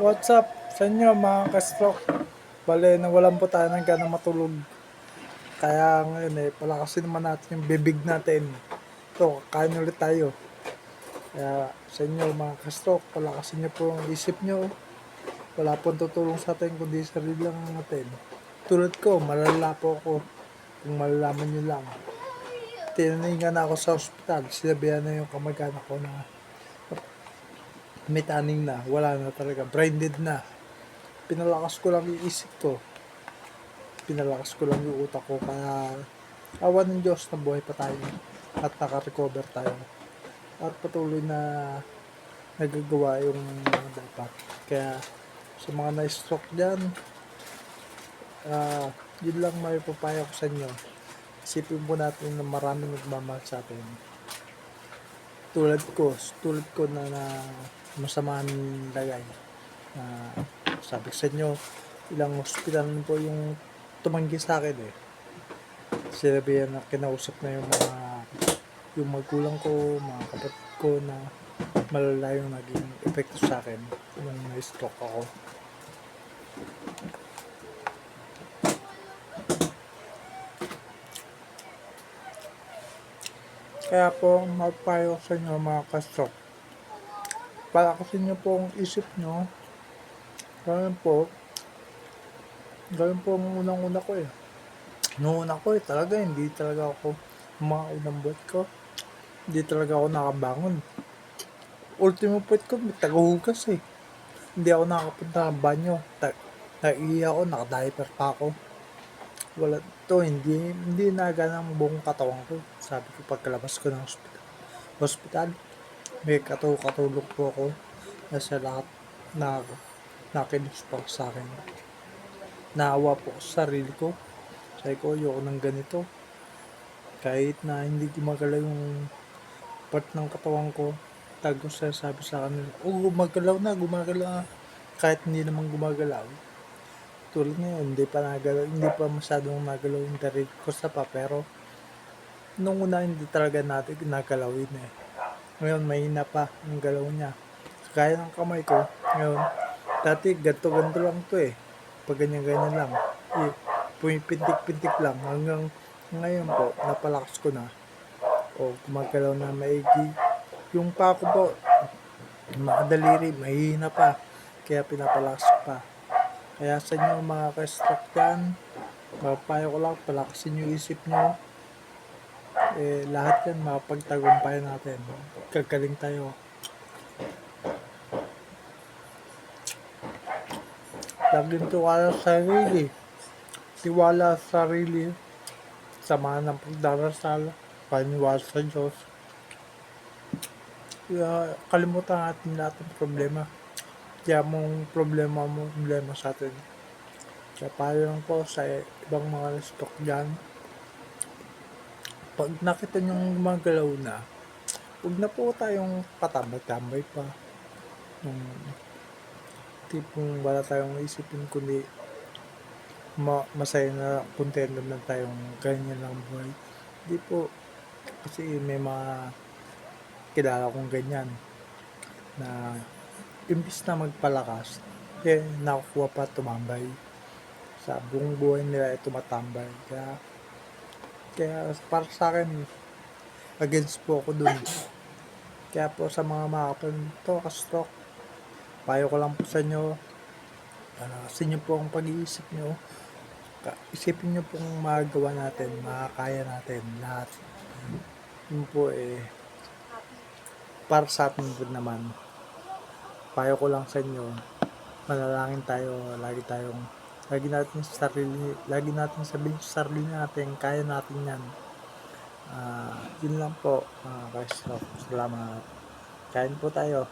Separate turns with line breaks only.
What's up sa inyo mga ka-stroke? Bale, nawalan po tayo ng gana matulog. Kaya ngayon palakasin naman natin yung bibig natin. Ito, kain ulit tayo. Kaya sa inyo mga ka-stroke, palakasin nyo po ang isip nyo. Wala pong tutulong sa atin kundi sarili lang natin. Tulad ko, malala po ako. Kung malalaman nyo lang. Tinaningan na ako sa ospital. Sinabihan na yung kamag-anak ko na may taning na. Wala na talaga. Blinded na. Pinalakas ko lang yung isip ko. Pinalakas ko lang yung utak ko. Kaya awa ng Diyos na buhay pa tayo. At naka-recover tayo. At patuloy na nagagawa yung mga dapat. Kaya sa mga na-stroke dyan, yun lang may papaya ko sa inyo. Isipin po natin na maraming nagmamahal sa atin. Tulad ko na masama ang lagay. Sabi sa inyo, ilang hospital po yung tumanggi sa akin Sinabihan na kinausap na yung magulang ko, mga kapatid ko na malala yung naging epekto sa akin nung na-stroke ako. Kaya po, mapapayo sa inyo mga ka-stroke. Palakasin nyo po ang isip nyo. Ganun po ang unang-una ko Noong una ko talaga, hindi talaga ako mga unang buhat ko. Hindi talaga ako nakabangon. Ultimo point ko, may tagahugas Hindi ako nakapunta ng banyo. Naiiyak ako, nakadiaper pa ako. Wala to, hindi nagana ang buong katawan ko. Sabi ko pagkalabas ko ng hospital, may katulog po ako na sa lahat na nakinis pa sa akin. Naawa po sa sarili ko. Sabi ko, ayoko ng ganito. Kahit na hindi gumagalaw yung part ng katawan ko, tagos sabi sa kanila, gumagalaw na. Kahit hindi naman gumagalaw. Tulad ngayon, hindi pa masyadong nagalaw yung darig ko sa pa, pero nung una hindi talaga natin nagalawin Ngayon, mahina pa yung galaw niya. Kaya ng kamay ko, ngayon, dati ganto lang to Pag ganyan lang. Pumipintik-pintik lang hanggang ngayon po, napalakas ko na. Gumagalaw na maigi. Yung pa ko po, makadaliri, mahina pa. Kaya pinapalakas ko pa. Kaya sa inyo mga ka-stroke dyan, mapapayo ko lang, palakasin yung isip nyo. Lahat yan, mapagtagumpay natin. Gagaling tayo. Laging tiwala sa sarili. Tiwala sa sarili. Samahan ng pagdarasal. Paniwala sa Diyos. Kalimutan natin lahat ng problema. Kaya problema sa atin. Kaya payo lang po sa ibang mga stock dyan. Pag nakita nyo gumagalaw na, huwag na po tayong patambay-tambay pa. Yung tipong wala tayong isipin kundi masaya na contento na tayong ganyan lang buhay. Hindi po. Kasi may mga kilala kong ganyan na imbis na magpalakas, nakukuha pa tumambay. Sa buong buhay nila tumatambay. Kaya para sa akin, against po ako dun. Kaya po sa mga ka-stroke, payo ko lang po sa inyo, palakasin nyo po ang pag-iisip nyo. Isipin nyo pong magagawa natin, makakaya natin lahat. Yun po para sa atin din naman. Payo ko lang sa inyo, manalangin tayo, lagi natin sabihin sa sarili natin, kaya natin yan. Yun lang po, guys. Salamat. Kain po tayo.